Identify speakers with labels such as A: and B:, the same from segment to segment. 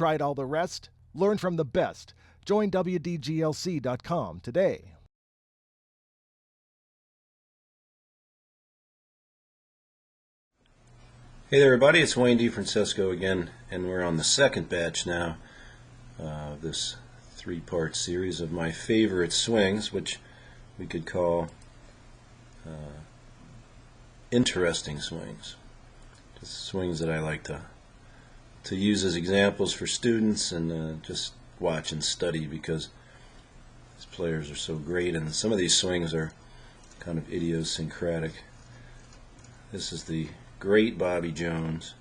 A: tried all the rest? Learn from the best. Join WDGLC.com today.
B: Hey there everybody, it's Wayne Defrancesco again, and we're on the second batch now of this three-part series of my favorite swings, which we could call interesting swings. Just swings that I like to use as examples for students and just watch and study, because these players are so great, and some of these swings are kind of idiosyncratic. This is the great Bobby Jones,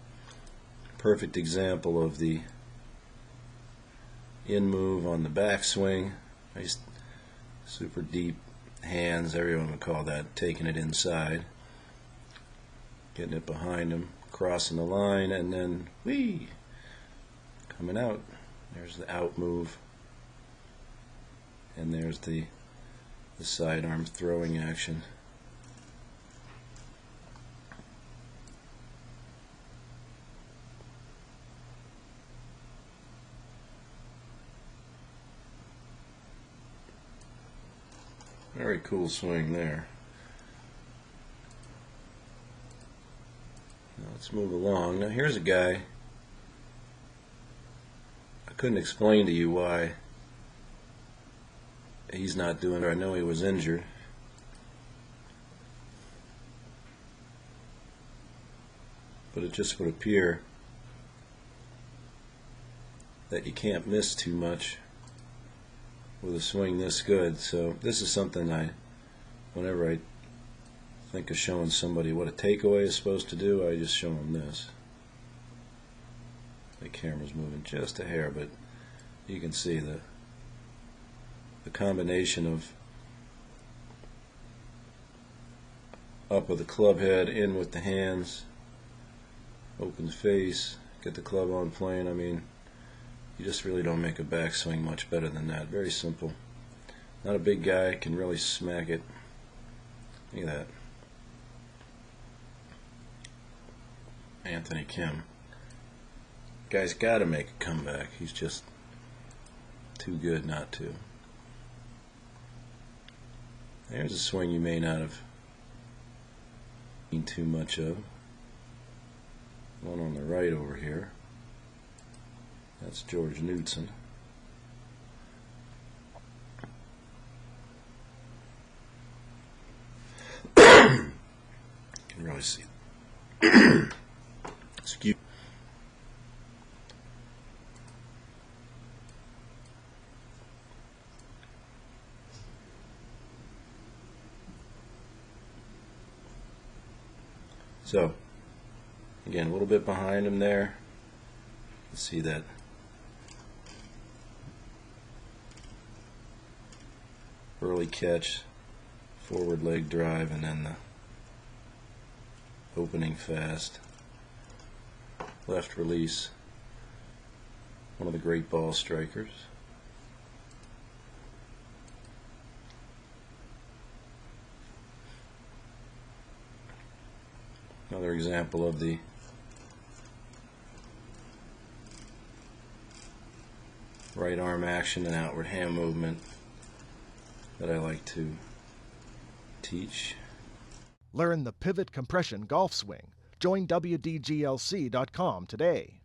B: perfect example of the in move on the backswing. Nice, super deep hands, everyone would call that, taking it inside, getting it behind him, crossing the line, and then whee, coming out. There's the out move, and there's the sidearm throwing action. Very cool swing there. Now let's move along. Now here's a guy, I couldn't explain to you why he's not doing it. I know he was injured. But it just would appear that you can't miss too much with a swing this good. So this is something whenever I think of showing somebody what a takeaway is supposed to do, I just show them this. The camera's moving just a hair, but you can see the combination of up with the club head, in with the hands, open face, get the club on plane. I mean, you just really don't make a backswing much better than that. Very simple. Not a big guy, can really smack it. Look at that. Anthony Kim. Guy's got to make a comeback. He's just too good not to. There's a swing you may not have seen too much of. One on the right over here. That's George Knudson. You can really see it. Excuse me. So, again, a little bit behind him there. Let's see that. Early catch, forward leg drive, and then the opening fast. Left release. One of the great ball strikers. Another example of the right arm action and outward hand movement that I like to teach.
A: Learn the pivot compression golf swing. Join WDGLC.com today.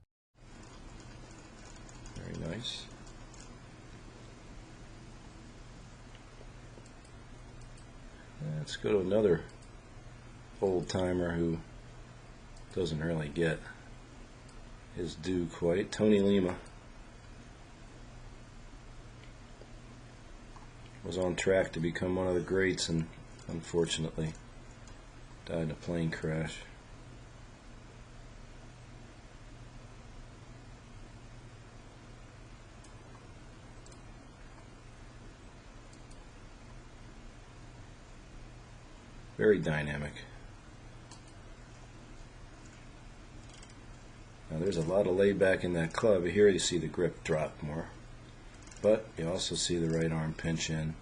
B: Very nice. Let's go to another old timer who doesn't really get his due quite. Tony Lema was on track to become one of the greats and unfortunately died in a plane crash. Very dynamic. Now there's a lot of layback in that club. Here you see the grip drop more, but you also see the right arm pinch in.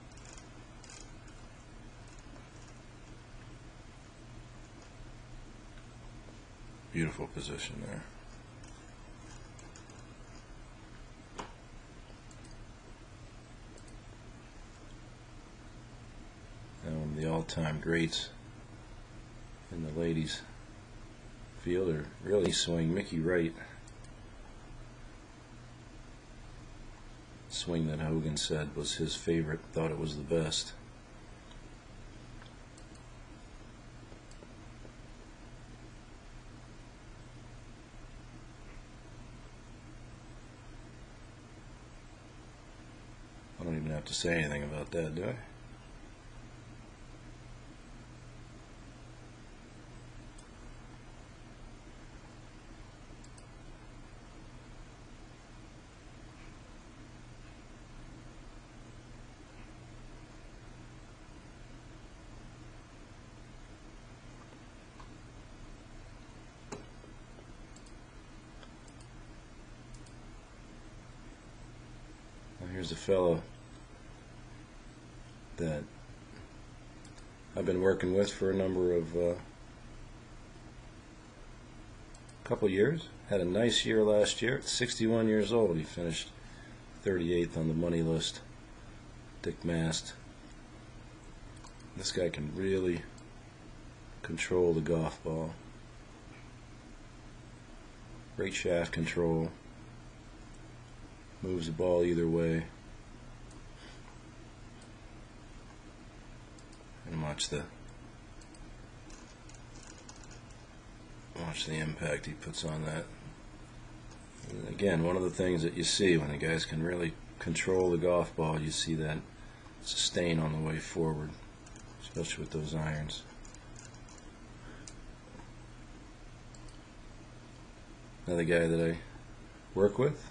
B: Beautiful position there. all-time greats in the ladies field are really swing. Mickey Wright, swing that Hogan said was his favorite, thought it was the best. I don't even have to say anything about that, do I? Here's a fellow that I've been working with for a number of couple years. Had a nice year last year. At 61 years old, he finished 38th on the money list. Dick Mast. This guy can really control the golf ball. Great shaft control. Moves the ball either way. And watch the impact he puts on that. And again, one of the things that you see when the guys can really control the golf ball, you see that sustain on the way forward, especially with those irons. Another guy that I work with,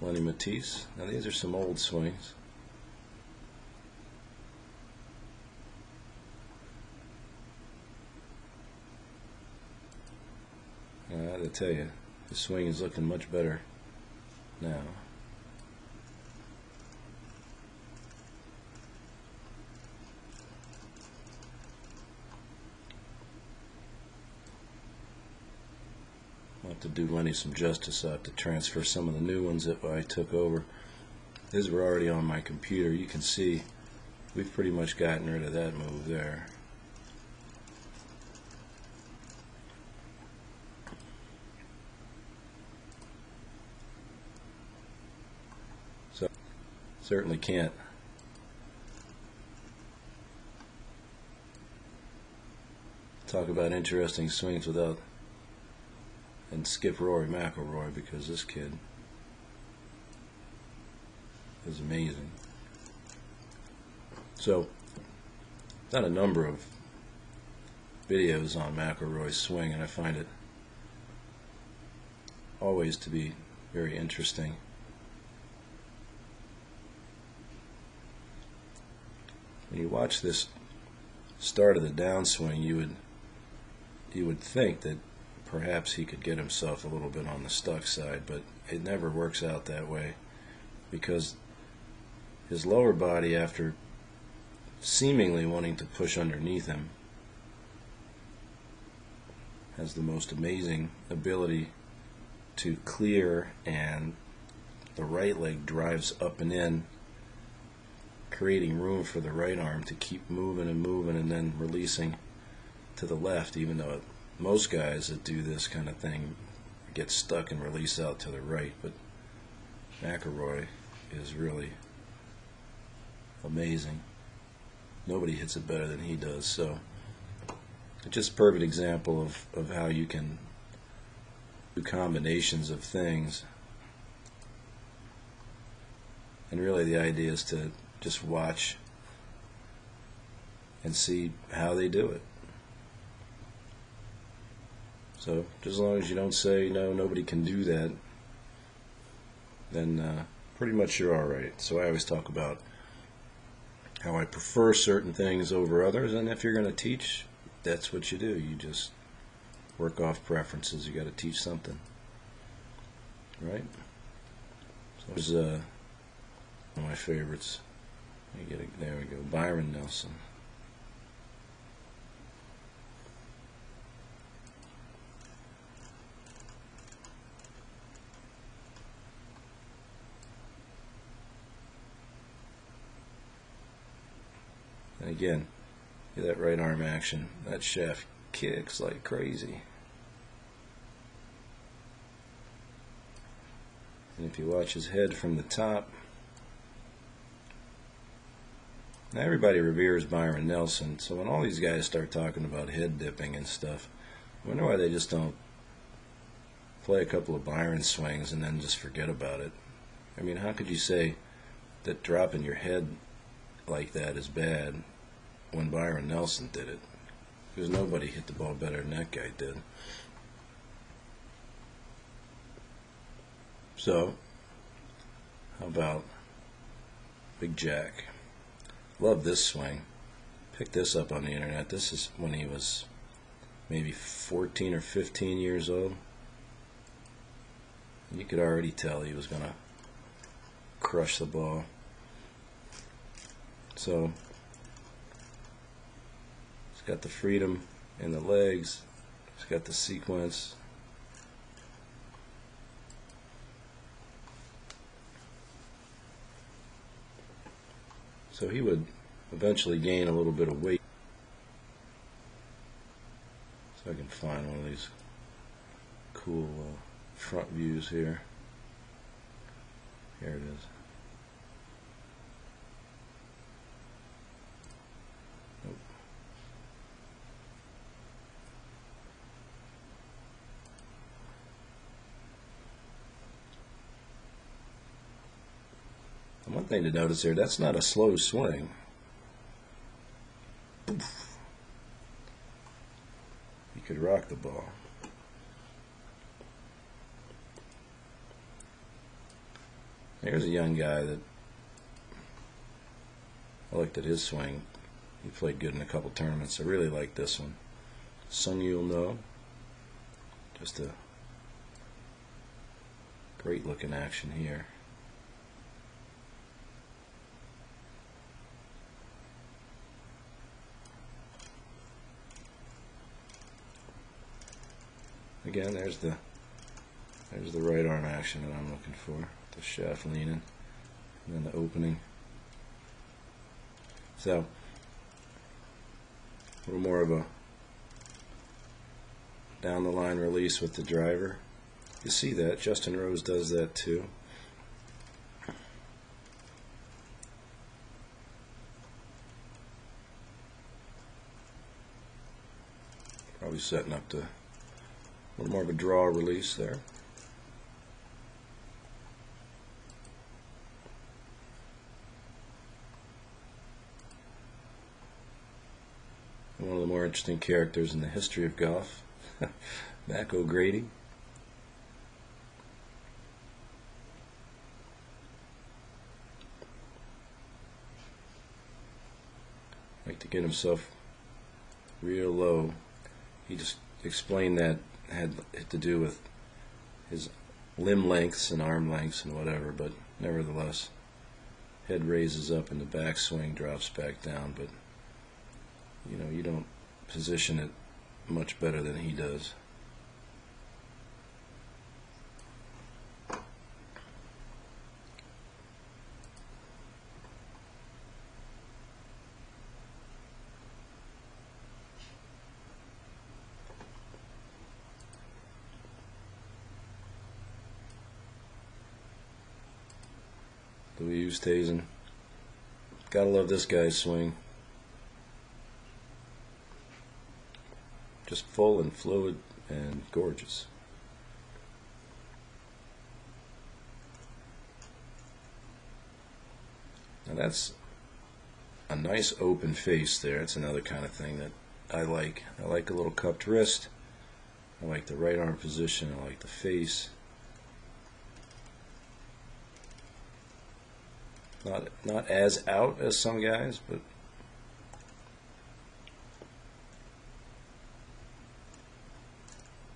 B: Len Mattiace. Now these are some old swings. I gotta tell you, the swing is looking much better now. I'll have to do Lenny some justice. I have to transfer some of the new ones that I took over. These were already on my computer. You can see we've pretty much gotten rid of that move there. So certainly can't talk about interesting swings without and skip Rory McIlroy, because this kid is amazing. So, done a number of videos on McIlroy's swing, and I find it always to be very interesting. When you watch this start of the downswing, you would think that perhaps he could get himself a little bit on the stuck side, but it never works out that way, because his lower body, after seemingly wanting to push underneath him, has the most amazing ability to clear, and the right leg drives up and in, creating room for the right arm to keep moving and moving, and then releasing to the left, even though most guys that do this kind of thing get stuck and release out to the right. But McIlroy is really amazing. Nobody hits it better than he does. So it's just a perfect example of how you can do combinations of things. And really the idea is to just watch and see how they do it. So, just as long as you don't say, no, nobody can do that, then pretty much you're all right. So I always talk about how I prefer certain things over others, and if you're going to teach, that's what you do. You just work off preferences. You got to teach something, right? So there's one of my favorites. There we go, Byron Nelson. again, that right arm action. That shaft kicks like crazy. And if you watch his head from the top, now everybody reveres Byron Nelson, so when all these guys start talking about head dipping and stuff, I wonder why they just don't play a couple of Byron swings and then just forget about it. I mean, how could you say that dropping your head like that is bad when Byron Nelson did it? Because nobody hit the ball better than that guy did. So, how about Big Jack? Love this swing. Picked this up on the internet. This is when he was maybe 14 or 15 years old. And you could already tell he was going to crush the ball. So, he's got the freedom in the legs. He's got the sequence. So he would eventually gain a little bit of weight. So I can find one of these cool front views here. Here it is. Nope. And one thing to notice here, that's not a slow swing. Poof. You could rock the ball. Here's a young guy that I looked at his swing. He played good in a couple tournaments. I really like this one. Seung Yul Noh. Just a great looking action here. Again, there's the right arm action that I'm looking for. The shaft leaning, and then the opening. So, a little more of a down the line release with the driver. You see that. Justin Rose does that too. Probably setting up to a little more of a draw release there. One of the more interesting characters in the history of golf, Mac O'Grady. Like to get himself real low. He just explained that had to do with his limb lengths and arm lengths and whatever, but nevertheless, head raises up and the backswing drops back down, but you know, you don't position it much better than he does. Oosthuezin. Gotta love this guy's swing. Just full and fluid and gorgeous. Now that's a nice open face there. It's another kind of thing that I like. I like a little cupped wrist. I like the right arm position. I like the face. Not as out as some guys, but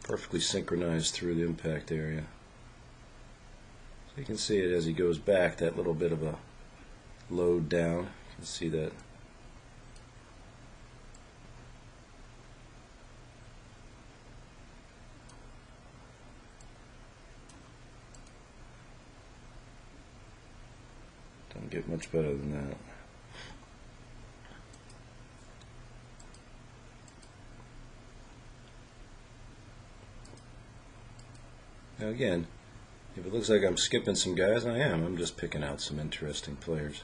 B: perfectly synchronized through the impact area. So you can see it as he goes back, that little bit of a load down. You can see that. Don't get much better than that. Now again, if it looks like I'm skipping some guys, I am. I'm just picking out some interesting players.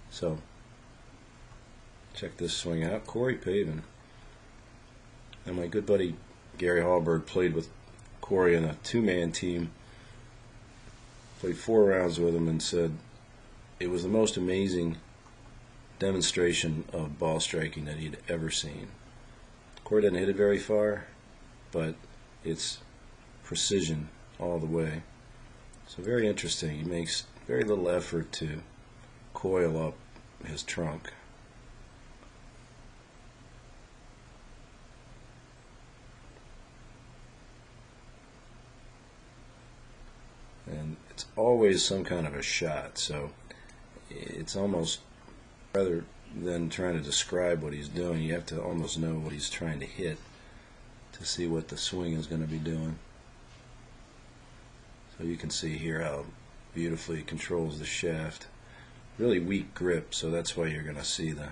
B: So, check this swing out. Cory Pavin. And my good buddy Gary Hallberg played with Cory in a two-man team. Played 4 rounds with him and said it was the most amazing demonstration of ball striking that he'd ever seen. Cory doesn't hit it very far, but it's precision all the way. So very interesting. He makes very little effort to coil up his trunk. And it's always some kind of a shot, so it's almost, rather than trying to describe what he's doing, you have to almost know what he's trying to hit to see what the swing is going to be doing. So you can see here how beautifully he controls the shaft. Really weak grip, so that's why you're going to see the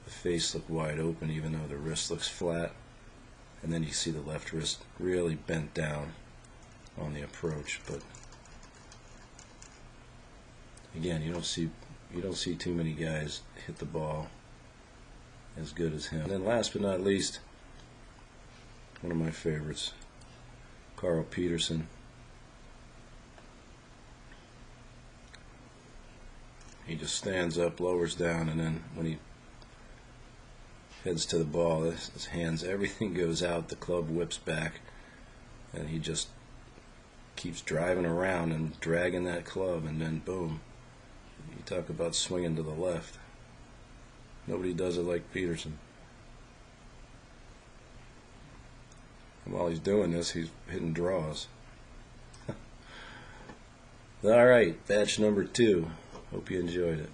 B: face look wide open even though the wrist looks flat. And then you see the left wrist really bent down on the approach. But again, you don't see too many guys hit the ball as good as him. And then last but not least, one of my favorites, Peterson. He just stands up, lowers down, and then when he heads to the ball, his hands, everything goes out, the club whips back, and he just keeps driving around and dragging that club, and then boom. You talk about swinging to the left. Nobody does it like Peterson. And while he's doing this, he's hitting draws. All right, batch number 2. Hope you enjoyed it.